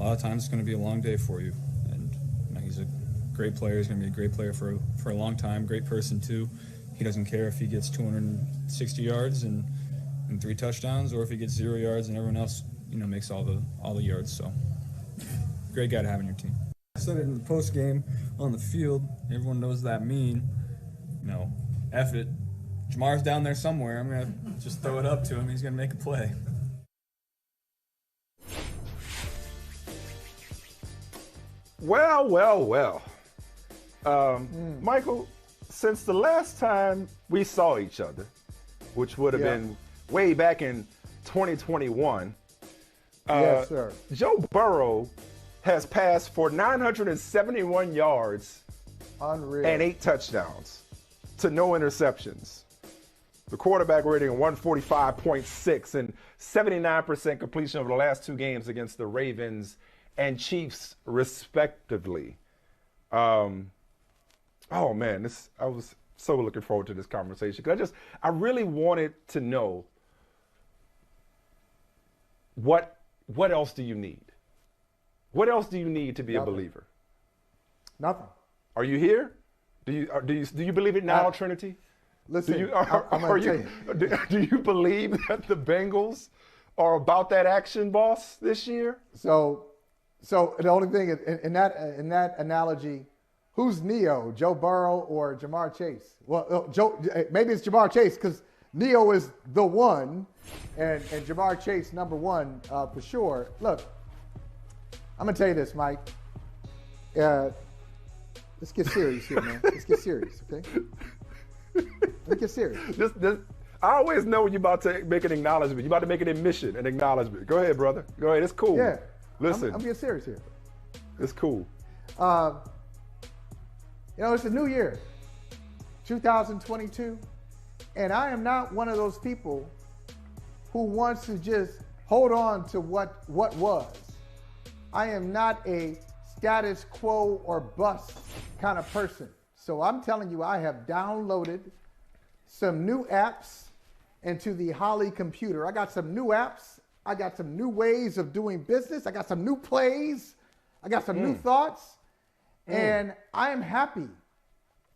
a lot of times it's going to be a long day for you. And he's a great player. He's going to be a great player for a long time. Great person too. He doesn't care if he gets 260 yards and 3 touchdowns, or if he gets 0 yards and everyone else, makes all the yards. So, great guy to have on your team. I said it in the post game on the field. Everyone knows that mean. F it. Jamar's down there somewhere. I'm gonna just throw it up to him. He's gonna make a play. Well. Michael, since the last time we saw each other, which would have been way back in 2021, yes, sir. Joe Burrow has passed for 971 yards Unreal. and 8 touchdowns to no interceptions. The quarterback rating of 145.6 and 79% completion over the last 2 games against the Ravens and Chiefs, respectively. Oh man, I was so looking forward to this conversation because I really wanted to know what else do you need? What else do you need to be a believer? Nothing. Are you here? Do you believe it now, Trinity? Listen, I'm going to tell you. Do you believe that the Bengals are about that action, boss, this year? So the only thing in that analogy, who's Neo, Joe Burrow or Jamar Chase? Well, maybe it's Jamar Chase because Neo is the one, and Jamar Chase number 1 for sure. Look, I'm gonna tell you this, Mike. Let's get serious here, man. Let's get serious, okay? Let's get serious. I always know when you're about to make an acknowledgement. You're about to make an admission, an acknowledgement. Go ahead, brother. Go ahead. It's cool. Yeah. Listen. I'm getting serious here. It's cool. It's a new year, 2022, and I am not one of those people who wants to just hold on to what was. I am not a status quo or bust kind of person. So I'm telling you, I have downloaded some new apps into the Holley computer. I got some new apps. I got some new ways of doing business. I got some new plays. I got some new thoughts. And I am happy.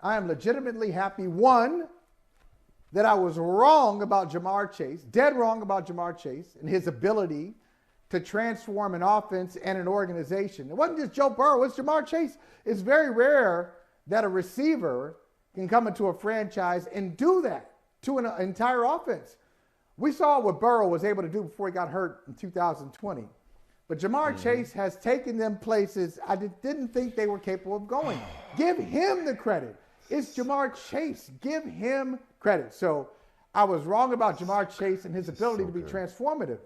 I am legitimately happy. One, that I was wrong about Jamar Chase, dead wrong about Jamar Chase and his ability to transform an offense and an organization. It wasn't just Joe Burrow, it's Jamar Chase. It's very rare that a receiver can come into a franchise and do that to an entire offense. We saw what Burrow was able to do before he got hurt in 2020. But Jamar Chase has taken them places I didn't think they were capable of going. Give him the credit. It's Jamar Chase. Give him credit. So I was wrong about Jamar Chase and his ability to be transformative.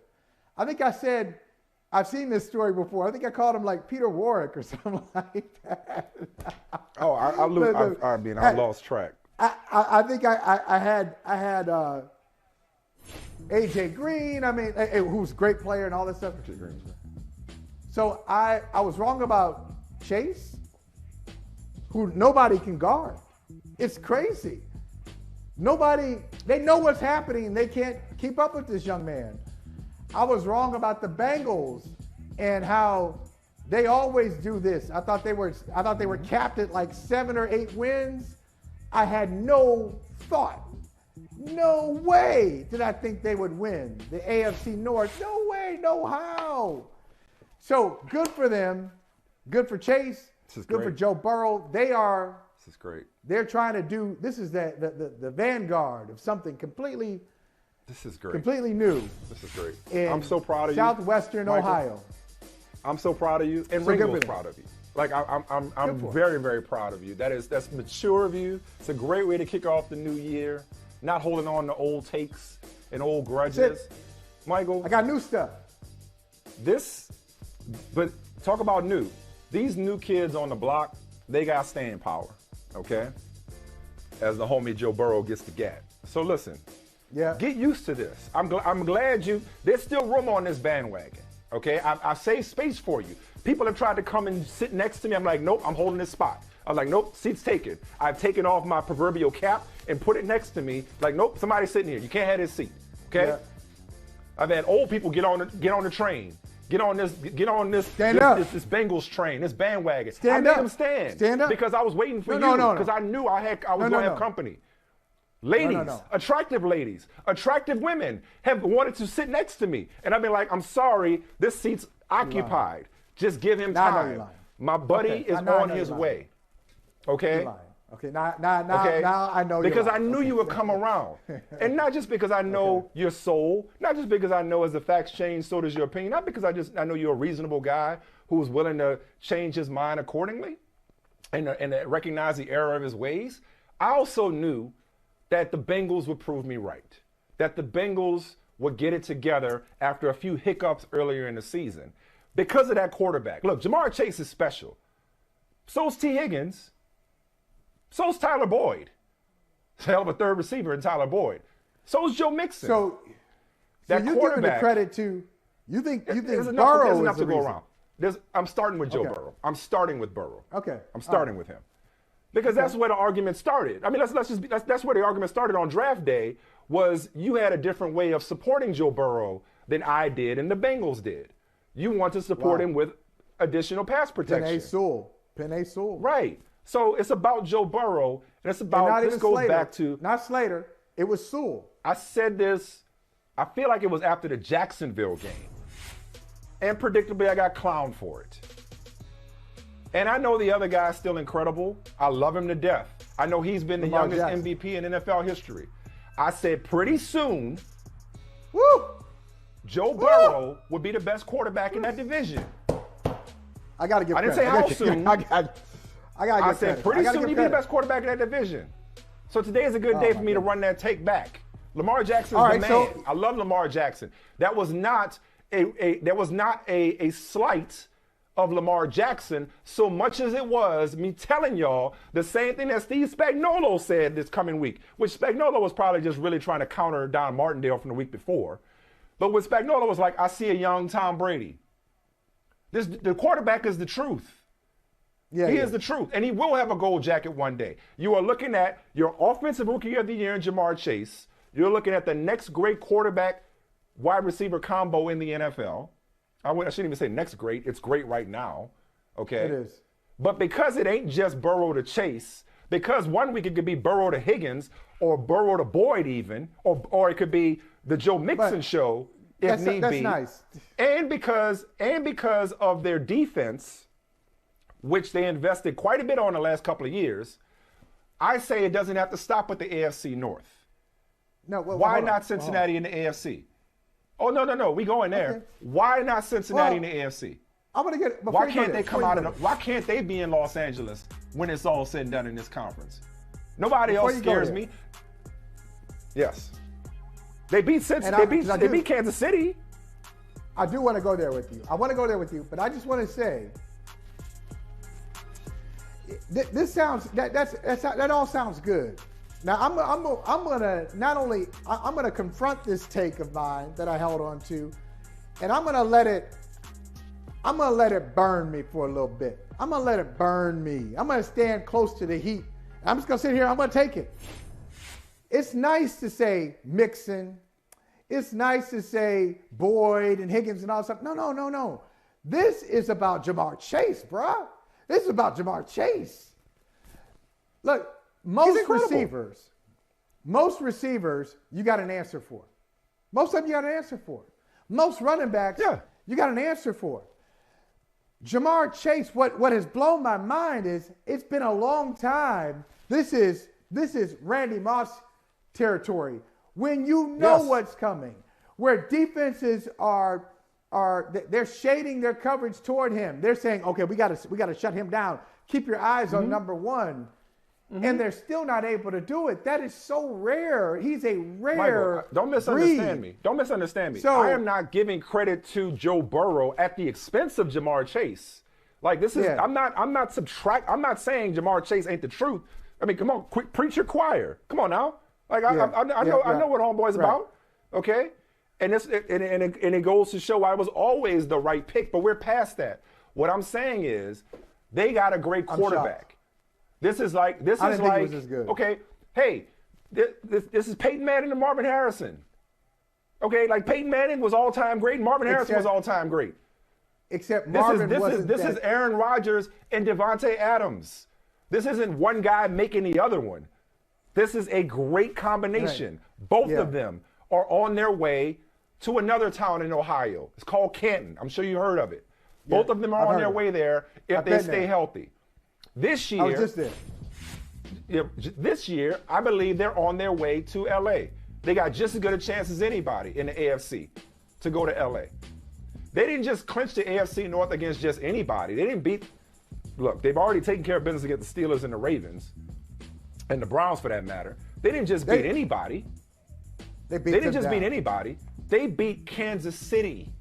I think I said, I've seen this story before. I think I called him like Peter Warwick or something like that. Oh, I lost track. I think I had AJ Green. I mean, who's a great player and all this stuff. So I was wrong about Chase, who nobody can guard. It's crazy. They know what's happening. They can't keep up with this young man. I was wrong about the Bengals and how they always do this. I thought they were capped at like 7 or 8 wins. I had no thought, no way did I think they would win the AFC North. No way, no how. So good for them, good for Chase, good for Joe Burrow. This is great. They're trying to do. This is the vanguard of something completely. This is great. Completely new. This is great. I'm so proud of you. Southwestern Ohio. I'm so proud of you, and So Ringo's proud of you. Like I'm very, very proud of you. That's mature of you. It's a great way to kick off the new year. Not holding on to old takes and old grudges. Michael, I got new stuff. But talk about new. These new kids on the block, they got staying power. Okay, as the homie Joe Burrow gets the gat. So listen. Yeah. Get used to this. I'm glad there's still room on this bandwagon. Okay, I saved space for you. People have tried to come and sit next to me. I'm like, nope, I'm holding this spot. I'm like, nope, seat's taken. I've taken off my proverbial cap and put it next to me. Like, nope, somebody's sitting here. You can't have this seat. Okay. Yeah. I've had old people get on the train get on this this Bengals train, this bandwagon. I made him stand up because I was waiting for you because I knew I was going to have company. Ladies, attractive ladies, attractive women have wanted to sit next to me, and I've been like, I'm sorry, this seat's occupied. Just give him time. My buddy is on his way. Okay. Okay, now I know you. Because I knew you would come around. And not just because I know your soul, not just because I know as the facts change, so does your opinion, not because I know you're a reasonable guy who's willing to change his mind accordingly and recognize the error of his ways. I also knew that the Bengals would prove me right, that the Bengals would get it together after a few hiccups earlier in the season because of that quarterback. Look, Jamar Chase is special. So's T. Higgins. So's Tyler Boyd. It's a hell of a third receiver in Tyler Boyd. So's Joe Mixon. So you're giving the credit to you think Burrow is enough to go around. I'm starting with Joe Burrow. I'm starting with Burrow. Okay. I'm starting with him. Because that's where the argument started. I mean, that's where the argument started on draft day was you had a different way of supporting Joe Burrow than I did and the Bengals did. You want to support him with additional pass protection. Penei Sewell. Right. So it's about Joe Burrow, and it's about, this goes Slater. Back to. Not Slater, it was Sewell. I said this, I feel like it was after the Jacksonville game. And predictably, I got clowned for it. And I know the other guy's still incredible. I love him to death. I know he's been the youngest MVP in NFL history. I said pretty soon, Joe Burrow would be the best quarterback in that division. I got to give I didn't say how soon. I said pretty soon he'd be the best quarterback in that division. So today is a good day for me to run that take back. Lamar Jackson's the man. I love Lamar Jackson. That was not a slight of Lamar Jackson so much as it was me telling y'all the same thing that Steve Spagnuolo said this coming week, which Spagnuolo was probably just really trying to counter Don Martindale from the week before. But when Spagnuolo was like, I see a young Tom Brady. The quarterback is the truth. Yeah, he is the truth, and he will have a gold jacket one day. You are looking at your offensive rookie of the year in Jamar Chase. You're looking at the next great quarterback wide receiver combo in the NFL. I shouldn't even say next great. It's great right now. Okay? It is. But because it ain't just Burrow to Chase, because one week it could be Burrow to Higgins or Burrow to Boyd even, or it could be the Joe Mixon show if need be. That's nice. And because of their defense, which they invested quite a bit on the last couple of years, I say it doesn't have to stop with the AFC North. No, why not Cincinnati in the AFC? Oh, no, we going there. Okay. Why not Cincinnati in the AFC? I'm gonna get. Why can't they come out of? Why can't they be in Los Angeles when it's all said and done in this conference? Nobody else scares me. Yes, they beat Cincinnati. They beat Kansas City. I do want to go there with you. But I just want to say. This sounds that all sounds good. Now I'm gonna confront this take of mine that I held on to, and I'm gonna let it burn me for a little bit. I'm gonna let it burn me. I'm gonna stand close to the heat. I'm just gonna sit here. I'm gonna take it. It's nice to say Mixon. It's nice to say Boyd and Higgins and all that stuff. No. This is about Jamar Chase, bruh. This is about Jamar Chase. Look, most receivers, you got an answer for. Most of them you got an answer for. Most running backs, you got an answer for. Jamar Chase, what has blown my mind is it's been a long time. This is Randy Moss territory. When you know what's coming, where defenses they're shading their coverage toward him. They're saying, okay, we got to shut him down. Keep your eyes on number one. And they're still not able to do it. That is so rare. He's a rare Michael, don't misunderstand me. Don't misunderstand me. So, I am not giving credit to Joe Burrow at the expense of Jamar Chase. Like this is I'm not saying Jamar Chase ain't the truth. I mean, come on, preach your choir. Come on now. Like I know what homeboy's about. Okay? And it goes to show I was always the right pick, but we're past that. What I'm saying is they got a great quarterback. This is like okay, hey, this is Peyton Manning and Marvin Harrison. Okay, like Peyton Manning was all-time great, Marvin Harrison was all-time great. except Marvin wasn't This is Aaron Rodgers and Devontae Adams. This isn't one guy making the other one. This is a great combination. Right. Both of them are on their way to another town in Ohio. It's called Canton. I'm sure you heard of it. Yeah, both of them are on their way there if they stay healthy. This year, I was just there. This year, I believe they're on their way to L.A. They got just as good a chance as anybody in the AFC to go to L.A. They didn't just clinch the AFC North against just anybody. They didn't beat. Look, they've already taken care of business against the Steelers and the Ravens, and the Browns for that matter. They didn't just beat anybody. They didn't just beat anybody. They beat Kansas City.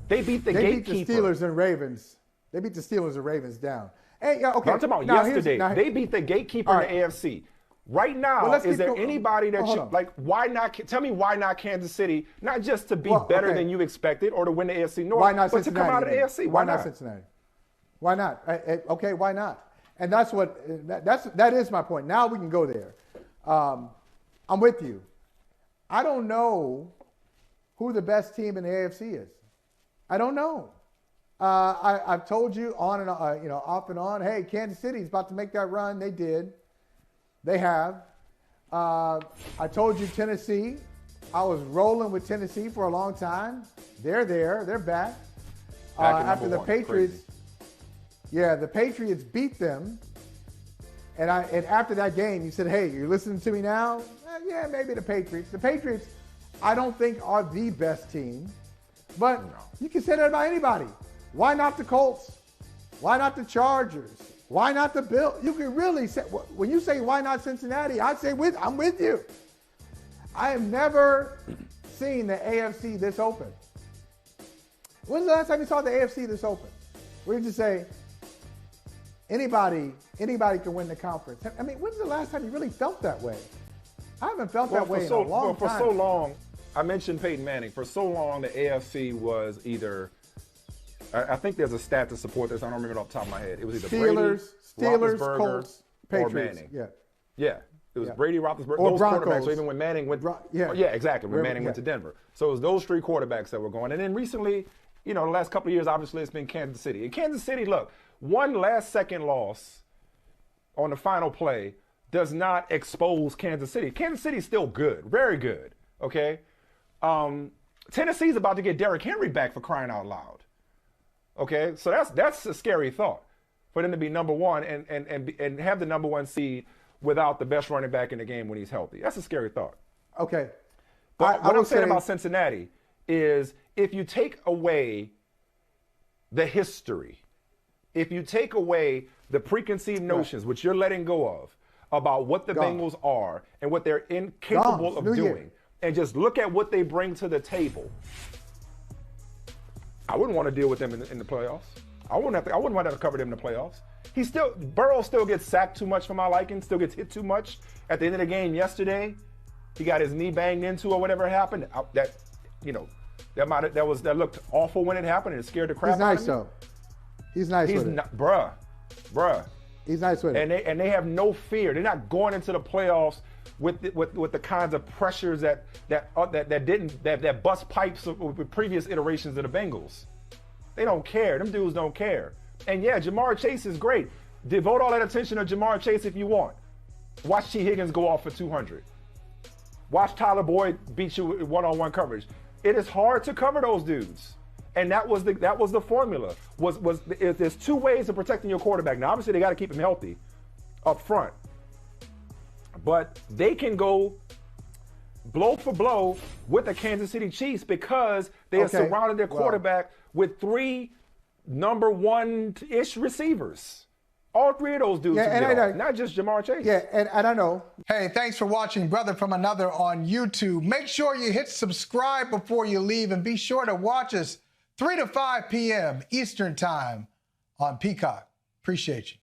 They beat the gatekeeper. They beat the Steelers and Ravens. They beat the Steelers and Ravens down. Hey, okay. No, I'm talking about yesterday. They beat the gatekeeper in the AFC. Right now, is there anybody that why not? Tell me why not Kansas City? Not just to be better than you expected or to win the AFC North, why not but Cincinnati, to come out of the AFC. Why not Cincinnati? Why not? Okay, why not? And that is my point. Now we can go there. I'm with you. I don't know who the best team in the AFC is. I don't know. I've told you on and off and on. Hey, Kansas City's about to make that run. They did. They have. I told you Tennessee. I was rolling with Tennessee for a long time. They're there. They're back. After the Patriots. Crazy. Yeah, the Patriots beat them. And after that game, you said, hey, you're listening to me now? Yeah, maybe the Patriots. The Patriots, I don't think are the best team. But you can say that about anybody. Why not the Colts? Why not the Chargers? Why not the Bills? You can really say, when you say why not Cincinnati, I'd say I'm with you. I have never seen the AFC this open. When's the last time you saw the AFC this open? Where you just say, anybody can win the conference. I mean, when's the last time you really felt that way? I haven't felt that way in a long time. For so long, I mentioned Peyton Manning. For so long, the AFC was either, I think there's a stat to support this. I don't remember it off the top of my head. It was either Steelers, Colts, or Patriots. Manning. Yeah. It was Brady, Roethlisberger, or those Broncos. quarterbacks. So even when Manning went, exactly. When Manning went to Denver, so it was those three quarterbacks that were going. And then recently, the last couple of years, obviously, it's been Kansas City. And Kansas City, look, one last-second loss on the final play does not expose Kansas City. Kansas City's still good, very good. Okay. Tennessee's about to get Derrick Henry back, for crying out loud. Okay, so that's a scary thought for them to be number one and have the number one seed without the best running back in the game when he's healthy. That's a scary thought. Okay. But what I'm saying about Cincinnati is if you take away the history, if you take away the preconceived notions, which you're letting go of, about what the Bengals are and what they're incapable of doing, and just look at what they bring to the table, I wouldn't want to deal with them in the playoffs. I wouldn't want to cover them in the playoffs. Burrow still gets sacked too much for my liking, still gets hit too much. At the end of the game yesterday, he got his knee banged into or whatever happened. That looked awful when it happened, and it scared the crap out of me. He's nice though. He's nice with it. Bruh. He's nice with it. And they have no fear. They're not going into the playoffs with the kinds of pressures that bust pipes with previous iterations of the Bengals. They don't care. Them dudes don't care. And yeah, Jamar Chase is great. Devote all that attention to Jamar Chase if you want. Watch T. Higgins go off for 200. Watch Tyler Boyd beat you with one-on-one coverage. It is hard to cover those dudes. And that was the formula. There's two ways of protecting your quarterback. Now, obviously, they got to keep him healthy up front. But they can go blow for blow with the Kansas City Chiefs because they have surrounded their quarterback with three number one-ish receivers. All three of those dudes not just Jamar Chase. Yeah, and I know. Hey, thanks for watching Brother from Another on YouTube. Make sure you hit subscribe before you leave, and be sure to watch us 3 to 5 p.m. Eastern Time on Peacock. Appreciate you.